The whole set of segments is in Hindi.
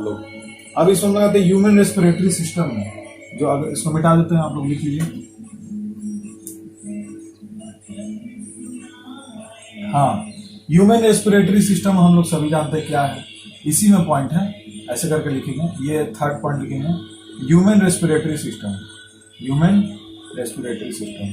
लोग। अब इसमें हम लोग आते हैं ह्यूमन रेस्पिरेटरी सिस्टम में, जो अगर इसको मिटा देते हैं आप लोग लिख लीजिए। हाँ, ह्यूमन रेस्पिरेटरी सिस्टम हम लोग सभी जानते हैं क्या है, इसी में पॉइंट है, ऐसे करके लिखेंगे, ये थर्ड पॉइंट लिखेंगे, human respiratory system, human respiratory system.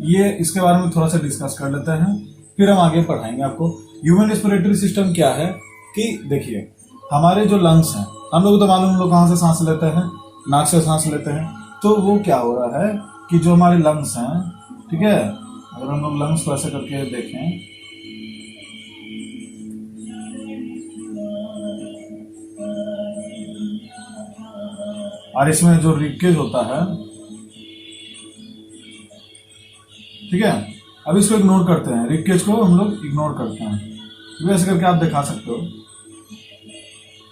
ये इसके बारे में थोड़ा सा डिस्कस कर लेते हैं, फिर हम आगे पढ़ाएंगे आपको। ह्यूमन रेस्पिरेटरी सिस्टम क्या है कि देखिए, हमारे जो लंग्स हैं, हम लोग तो मालूम, हम लोग कहाँ से सांस लेते हैं, नाक से सांस लेते हैं। तो वो क्या हो रहा है कि जो हमारे लंग्स हैं, ठीक है, अगर हम लोग लंग्स को ऐसे करके देखें, और इसमें जो रिकेज होता है, ठीक है, अब इसको इग्नोर करते हैं, रिकेज को हम लोग इग्नोर करते हैं, तो ऐसे करके आप दिखा सकते हो।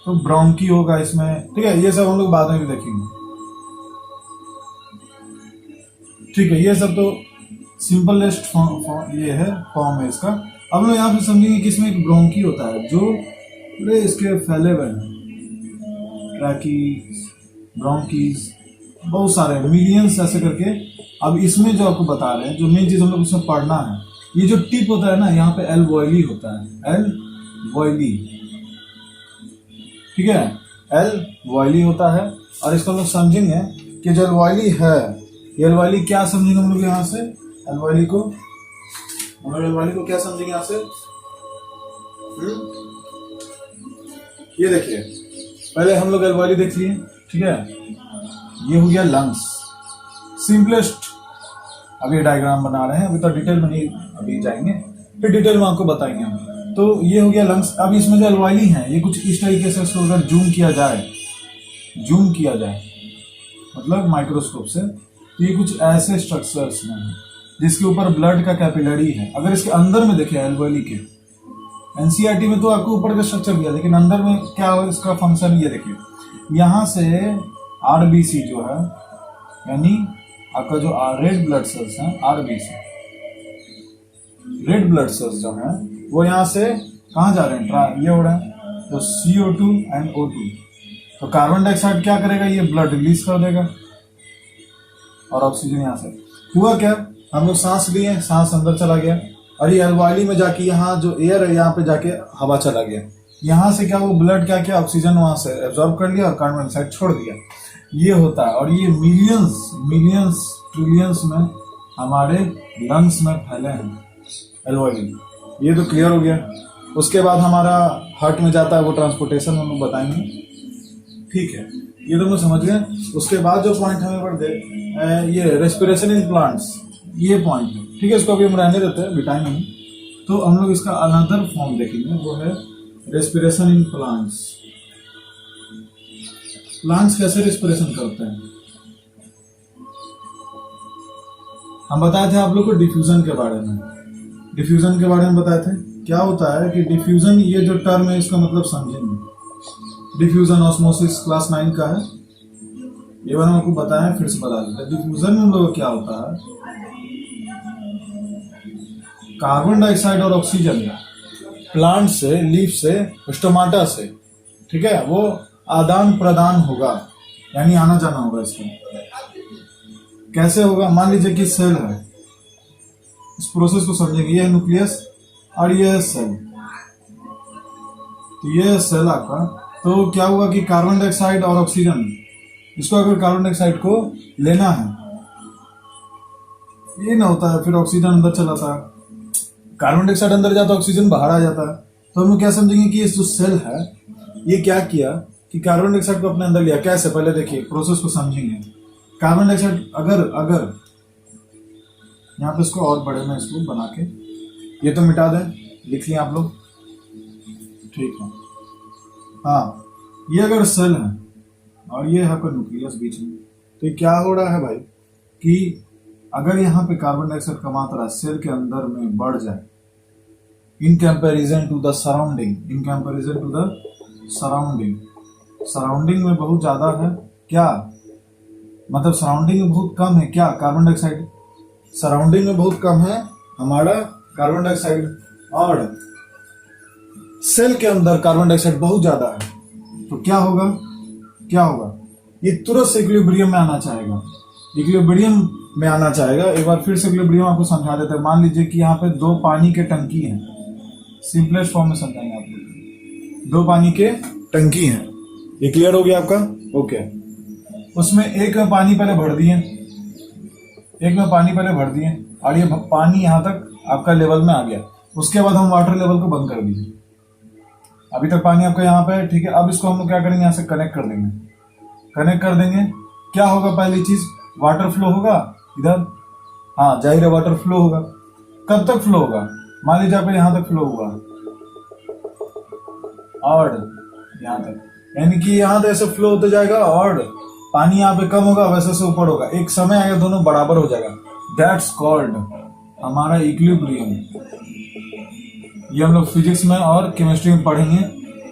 तो ब्रोंकी होगा इसमें, ठीक है, ये सब हम लोग बाद में भी देखेंगे, ठीक है। ये सब तो सिंपलेस्ट फॉर्म ये है, फॉर्म है इसका। अब लोग यहाँ पे समझेंगे कि इसमें एक ब्रोंकी होता है जो पूरे इसके फैले हुए हैं, ट्रैकीज, ब्रोंकीज, बहुत सारे मिलियंस ऐसे करके। अब इसमें जो आपको बता रहे हैं, जो मेन चीज हम लोग इसमें पढ़ना है, ये जो टिप होता है ना, यहाँ पे एल्वोइली होता है, एल्वोइली, ठीक है, एल्वोइली होता है। और इसको हम लोग समझेंगे कि जो एल्वोइली है, ये एल्वोइली क्या समझेंगे हम लोग यहाँ से, एल्वोइली को हम लोग एल्वोइली को क्या समझेंगे यहाँ से, ये देखिए, पहले हम लोग एल्वोइली देख लिए, ठीक है, ये हो गया लंग्स, सिंपलेस्ट। अभी डायग्राम बना रहे हैं, अभी तो डिटेल में नहीं अभी जाएंगे, फिर डिटेल में आपको बताएंगे हम। तो ये हो गया लंग्स। अब इसमें जो एल्वोइली है, ये कुछ इस तरीके से, इसको अगर जूम किया जाए मतलब माइक्रोस्कोप से, तो ये कुछ ऐसे स्ट्रक्चर्स हैं जिसके ऊपर ब्लड का कैपिलरी है। अगर इसके अंदर में देखें एल्वोइली के, एनसीईआरटी में तो आपको ऊपर का स्ट्रक्चर दिया, लेकिन अंदर में क्या हो इसका फंक्शन, ये देखिए, यहाँ से आरबीसी जो है, यानी आपका जो रेड ब्लड सेल्स हैं, आरबीसी, रेड ब्लड सेल्स जो हैं, वो यहाँ से कहाँ जा रहे हैं, ये हो रहे हैं, तो CO2 एंड O2, तो कार्बन डाइऑक्साइड क्या करेगा, ये ब्लड रिलीज कर देगा, और ऑक्सीजन यहाँ से। हुआ क्या, हम लोग सांस लिए, सांस अंदर चला गया, और ये एल्वोइली में जाके यहाँ जो एयर है, यहाँ पे जाके हवा चला गया, यहाँ से क्या वो ब्लड क्या किया, ऑक्सीजन वहां से एब्जॉर्ब कर लिया और कार्बन डाइऑक्साइड छोड़ दिया। ये होता है, और ये मिलियंस ट्रिलियंस में हमारे लंग्स में फैले हैं एल्वोइली। ये तो क्लियर हो गया। उसके बाद हमारा हार्ट में जाता है, वो ट्रांसपोर्टेशन हम लोग बताएंगे, ठीक है, ये तो हम समझ गए। उसके बाद जो पॉइंट हमें पढ़ते, ये रेस्पिरेशन इन प्लांट्स, ये पॉइंट है, ठीक है, इसको अभी हम रहने देते हैं, बिटाएंगे नहीं। तो हम लोग इसका अनदर फॉर्म देखेंगे, वो है रेस्पिरेशन इन प्लांट्स। प्लांट्स कैसे रेस्पिरेशन करते हैं, हम बताए थे आप लोग को डिफ्यूजन के बारे में, डिफ्यूजन के बारे में बताए थे। क्या होता है कि डिफ्यूजन, ये जो टर्म है इसका मतलब समझेंगे। डिफ्यूजन ऑस्मोसिस क्लास 9 का है, ये बार हम आपको बताया, फिर से बता देते हैं। डिफ्यूजन में हम लोग क्या होता है, कार्बन डाइऑक्साइड और ऑक्सीजन प्लांट से, लीफ से, स्टोमाटा से, ठीक है, वो आदान प्रदान होगा, यानी आना जाना होगा इसका। कैसे होगा, मान लीजिए कि सेल है, इस प्रोसेस को समझेंगे, ये है न्यूक्लियस और ये है सेल, तो ये है सेल आपका। तो क्या होगा कि कार्बन डाइऑक्साइड और ऑक्सीजन, इसको अगर कार्बन डाइऑक्साइड को लेना है, ये ना होता है, फिर ऑक्सीजन अंदर चला जाता है, कार्बन डाइऑक्साइड अंदर जाता है, ऑक्सीजन बाहर आ जाता है। तो हम लोग क्या समझेंगे कि ये जो सेल है, ये क्या किया कि कार्बन डाइऑक्साइड को अपने अंदर लिया। कैसे, पहले देखिए प्रोसेस को समझेंगे। कार्बन डाइऑक्साइड अगर यहाँ पे इसको और बड़े में इसको बना के, ये तो मिटा दें, लिख लिया आप लोग, ठीक है। हाँ, ये अगर सेल है और ये है कोई न्यूक्लियस बीच में, तो ये क्या हो रहा है भाई कि अगर यहाँ पे कार्बन डाइऑक्साइड का मात्रा सेल के अंदर में बढ़ जाए, in comparison to the surrounding, surrounding में बहुत ज्यादा है, क्या मतलब सराउंडिंग में बहुत कम है, क्या कार्बन डाइऑक्साइड सराउंडिंग में बहुत कम है हमारा कार्बन डाइऑक्साइड, और सेल के अंदर कार्बन डाइऑक्साइड बहुत ज्यादा है, तो क्या होगा, क्या होगा, ये तुरंत से इक्विलिब्रियम में आना चाहेगा, इक्विलिब्रियम में आना चाहेगा। एक बार फिर से इक्विलिब्रियम आपको समझा देते हैं। मान लीजिए कि यहाँ पे 2 पानी के टंकी हैं, सिंपलेस्ट फॉर्म में समझाएंगे आपको। 2 पानी के टंकी हैं, ये क्लियर हो गया आपका? ओके। उसमें एक में पानी पहले भर दिए, एक में पानी पहले भर दिए और ये पानी यहाँ तक आपका लेवल में आ गया। उसके बाद हम वाटर लेवल को बंद कर दिए। अभी तक पानी आपका यहाँ पे है, ठीक है। अब इसको हम लोग क्या करेंगे, यहाँ से कनेक्ट कर देंगे, कनेक्ट कर देंगे। क्या होगा, पहली चीज वाटर फ्लो होगा इधर, हाँ जाहिर है वाटर फ्लो होगा। कब तक फ्लो होगा, मान लीजिए आपका यहाँ तक फ्लो हुआ और यहाँ तक, यानी कि यहाँ तक ऐसे फ्लो होते जाएगा और पानी यहाँ पे कम होगा, वैसे से ऊपर होगा। एक समय आएगा दोनों बराबर हो जाएगा। दैट्स कॉल्ड हमारा इक्विलिब्रियम। ये हम लोग फिजिक्स में और केमिस्ट्री में पढ़ेंगे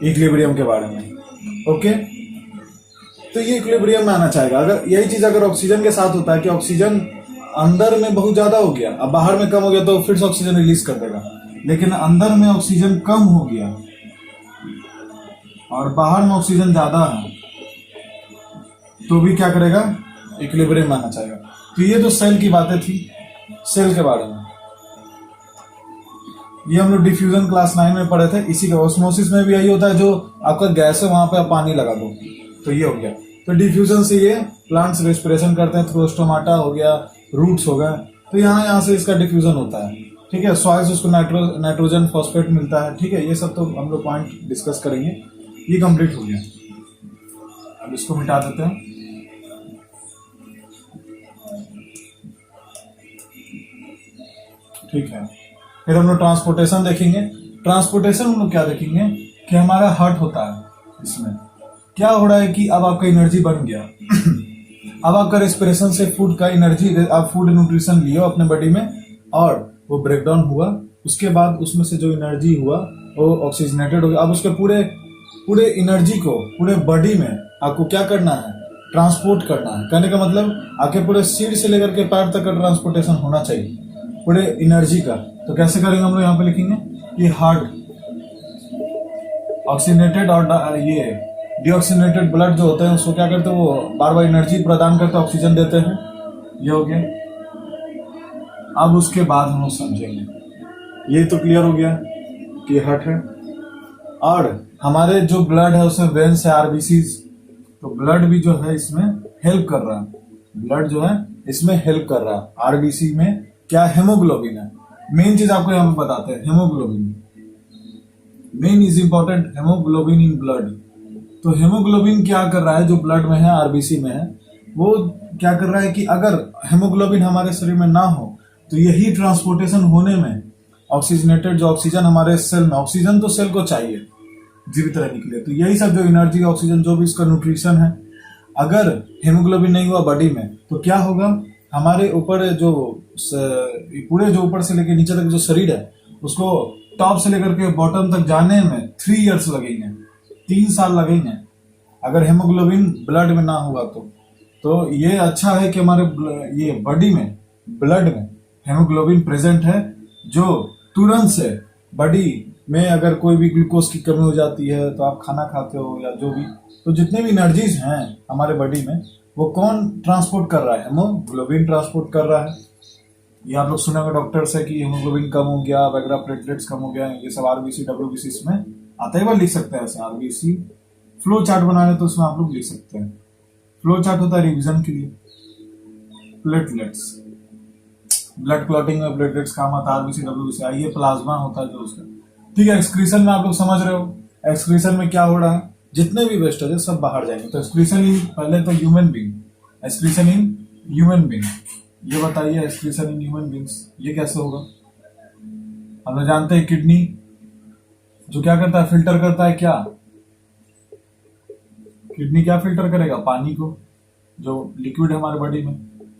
इक्विलिब्रियम के बारे में। ओके, तो ये इक्विलिब्रियम में आना चाहेगा। अगर यही चीज अगर ऑक्सीजन के साथ होता है कि ऑक्सीजन अंदर में बहुत ज्यादा हो गया, अब बाहर में कम हो गया, तो फिर से ऑक्सीजन रिलीज कर देगा। लेकिन अंदर में ऑक्सीजन कम हो गया और बाहर में ऑक्सीजन ज्यादा है, तो भी क्या करेगा, इक्विलिब्रियम में आना चाहेगा। तो ये तो सेल की बातें थी, सेल के बारे में। ये हम लोग डिफ्यूजन क्लास 9 में पढ़े थे। इसी का ऑस्मोसिस में भी यही होता है, जो आपका गैस है वहां पे आप पानी लगा दो, तो ये हो गया। तो डिफ्यूजन से ये प्लांट्स रेस्पिरेशन करते हैं थ्रू स्टोमाटा हो गया, रूट्स हो गए, तो यहाँ से इसका डिफ्यूजन होता है, ठीक है। सॉइल से उसको नाइट्रोजन फॉस्फेट मिलता है, ठीक है। ये सब तो हम लोग पॉइंट डिस्कस करेंगे। ये कंप्लीट हो गया, अब इसको मिटा देते हैं। ठीक है, फिर हम लोग ट्रांसपोर्टेशन देखेंगे। ट्रांसपोर्टेशन हम लोग क्या देखेंगे कि हमारा हार्ट होता है, इसमें क्या हो रहा है कि अब आपका एनर्जी बन गया अब आपका रेस्पिरेशन से फूड का एनर्जी, आप फूड न्यूट्रिशन लियो अपने बॉडी में और वो ब्रेक डाउन हुआ, उसके बाद उसमें से जो एनर्जी हुआ वो ऑक्सीजनेटेड हो गया। अब उसके पूरे एनर्जी को पूरे बॉडी में आपको क्या करना है, ट्रांसपोर्ट करना है। कहने का मतलब आपके पूरे सीड से लेकर के पैर तक का ट्रांसपोर्टेशन होना चाहिए पूरे एनर्जी का। तो कैसे करेंगे हम लोग, यहाँ पे लिखेंगे कि हार्ट ऑक्सीजनेटेड और ये डीऑक्सीजनेटेड ब्लड जो होते हैं उसको क्या करते हैं, वो बार बार एनर्जी प्रदान करते हैं, ऑक्सीजन देते हैं। ये हो गया। अब उसके बाद हम लोग समझेंगे, ये तो क्लियर हो गया कि हार्ट है। और हमारे जो ब्लड है उसमें वेन्स है, आरबीसीज, तो ब्लड भी जो है इसमें हेल्प कर रहा है। ब्लड जो है इसमें हेल्प कर रहा है। आरबीसी में क्या, हेमोग्लोबिन है। मेन चीज आपको यहाँ पे बताते हैं, haemoglobin main is important, haemoglobin in blood. तो हेमोग्लोबिन क्या कर रहा है, जो ब्लड में है, आरबीसी में है, वो क्या कर रहा है कि अगर हेमोग्लोबिन हमारे शरीर में ना हो तो यही ट्रांसपोर्टेशन होने में ऑक्सीजनेटेड जो ऑक्सीजन हमारे सेल में, ऑक्सीजन तो सेल को चाहिए जीवित रहने के लिए, तो यही सब जो एनर्जी, ऑक्सीजन, जो भी इसका न्यूट्रिशन है, अगर हेमोग्लोबिन नहीं हुआ बॉडी में तो क्या होगा, हमारे ऊपर जो पूरे जो ऊपर से लेकर नीचे तक जो शरीर है उसको टॉप से लेकर के बॉटम तक जाने में 3 इयर्स लगेंगे, 3 साल लगेंगे अगर हेमोग्लोबिन ब्लड में ना हुआ तो ये अच्छा है कि हमारे ये बॉडी में, ब्लड में हेमोग्लोबिन प्रेजेंट है, जो तुरंत से बॉडी में अगर कोई भी ग्लूकोज की कमी हो जाती है तो आप खाना खाते हो या जो भी, तो जितने भी एनर्जीज हैं हमारे बॉडी में वो कौन ट्रांसपोर्ट कर रहा है, हेमोग्लोबिन ट्रांसपोर्ट कर रहा है। ये आप लोग सुने होंगे डॉक्टर से कि हेमोग्लोबिन कम हो गया वगैरह, प्लेटलेट्स कम हो गया, ये सब आरबीसी डब्ल्यूबीसी इसमें आता है। बार लिख सकते हैं ऐसे, आरबीसी फ्लो चार्ट बनाने तो उसमें आप लोग लिख सकते हैं। फ्लो चार्ट होता है रिविजन के लिए। प्लेटलेट्स, ब्लड क्लॉटिंग में प्लेटलेट्स काम आता है, आरबीसी डब्ल्यूबीसी। ये प्लाज्मा होता है जो उसका, ठीक है। एक्सक्रीशन में आप लोग समझ रहे हो, एक्सक्रीशन में क्या हो रहा है, जितने भी वेस्टेज है सब बाहर जाएंगे। तो एक्सक्रीशन इन, पहले तो human being, excretion in human being, ये बताइए एक्सक्रीशन इन ह्यूमन बीइंग्स ये कैसे होगा। हम लोग जानते हैं किडनी जो क्या करता है, फिल्टर करता है। क्या किडनी क्या फिल्टर करेगा, पानी को, जो लिक्विड है हमारे बॉडी में।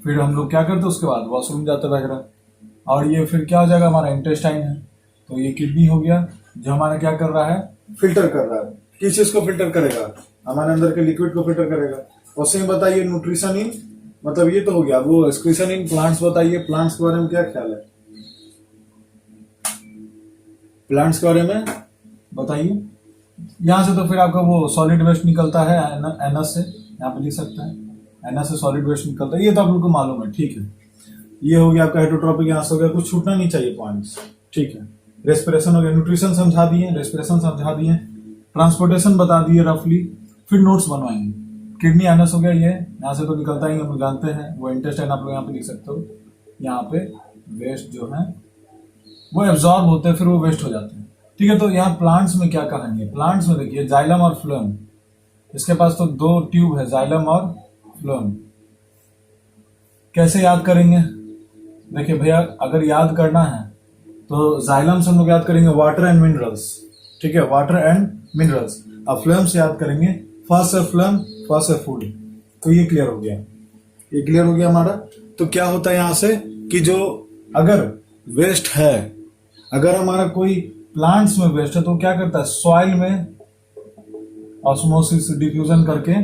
फिर हम लोग क्या करते हैं, उसके बाद वॉशरूम जाते वगैरह, और ये फिर क्या हो जाएगा, हमारा इंटेस्टाइन है। तो ये किडनी हो गया जो हमारा क्या कर रहा है, फिल्टर कर रहा है। किस चीज को फिल्टर करेगा, हमारे अंदर के लिक्विड को फिल्टर करेगा। उससे बताइए न्यूट्रिशन इन, मतलब ये तो हो गया। वो एक्सक्रीशन इन प्लांट्स, बताइए प्लांट्स के बारे में क्या ख्याल है, प्लांट्स के बारे में बताइए। यहाँ से तो फिर आपका वो सॉलिड वेस्ट निकलता है NS से, यहाँ पे लिख सकते हैं NS से सॉलिड वेस्ट निकलता है, ये तो आप लोग को मालूम है, ठीक है। ये हो गया आपका हेटरोट्रॉपिक, यहाँ से हो गया, कुछ छूटना नहीं चाहिए पॉइंट्स, ठीक है। रेस्पिरेशन हो गया, न्यूट्रिशन समझा दिए, रेस्पिरेशन समझा दिए, ट्रांसपोर्टेशन बता दिए रफली, फिर नोट्स बनवाएंगे। किडनी NS हो गया, ये यहाँ से तो निकलता ही, हम लोग जानते हैं। वो इंटेस्टाइन आप लोग यहाँ पे लिख सकते हो, यहाँ पे वेस्ट जो है वो एब्जॉर्ब होते हैं, फिर वो वेस्ट हो जाते हैं, ठीक है। तो यहाँ प्लांट्स में क्या कहानी है, प्लांट्स में देखिए जाइलम और फ्लोएम, इसके पास तो 2 ट्यूब है, जाइलम और फ्लोएम। कैसे याद करेंगे, देखिए भैया अगर याद करना है तो जाइलम से हम लोग याद करेंगे वाटर एंड मिनरल्स, ठीक है, वाटर एंड मिनरल्स। अब फ्लोएम से याद करेंगे फर्स्ट है फ्लोएम, फर्स्ट है फूड। तो ये क्लियर हो गया, ये क्लियर हो गया हमारा। तो क्या होता है यहाँ से कि जो अगर वेस्ट है, अगर हमारा कोई प्लांट्स में वेस्ट है तो क्या करता है, सॉइल में ऑस्मोसिस डिफ्यूजन करके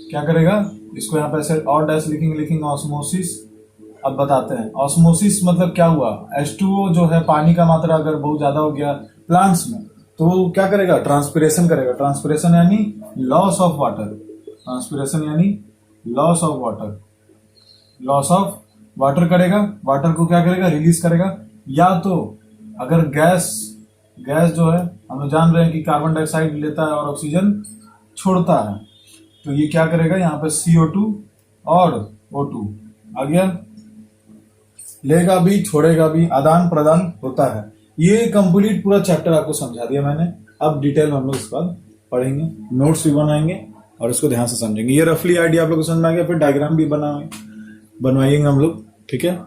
क्या करेगा, इसको यहाँ पे ऐसे और डैश लिखेंगे ऑस्मोसिस। अब बताते हैं ऑस्मोसिस मतलब क्या हुआ, H2O जो है पानी का मात्रा अगर बहुत ज्यादा हो गया प्लांट्स में तो वो क्या करेगा, ट्रांसपिरेशन करेगा। ट्रांसपिरेशन यानी लॉस ऑफ वाटर, ट्रांसपिरेशन यानी loss of water, loss of water करेगा, वाटर को क्या करेगा, रिलीज करेगा। या तो अगर गैस जो है हम लोग जान रहे हैं कि कार्बन डाइऑक्साइड लेता है और ऑक्सीजन छोड़ता है, तो ये क्या करेगा, यहाँ पे CO2 और O2 आ गया, लेगा भी छोड़ेगा भी, आदान प्रदान होता है। ये कंप्लीट पूरा चैप्टर आपको समझा दिया मैंने। अब डिटेल में हम लोग इसके बाद पढ़ेंगे, नोट्स भी बनाएंगे और इसको ध्यान से समझेंगे। ये रफली आइडिया आप लोग को समझ में आ गया, फिर डायग्राम भी बनवाएंगे हम लोग, ठीक है।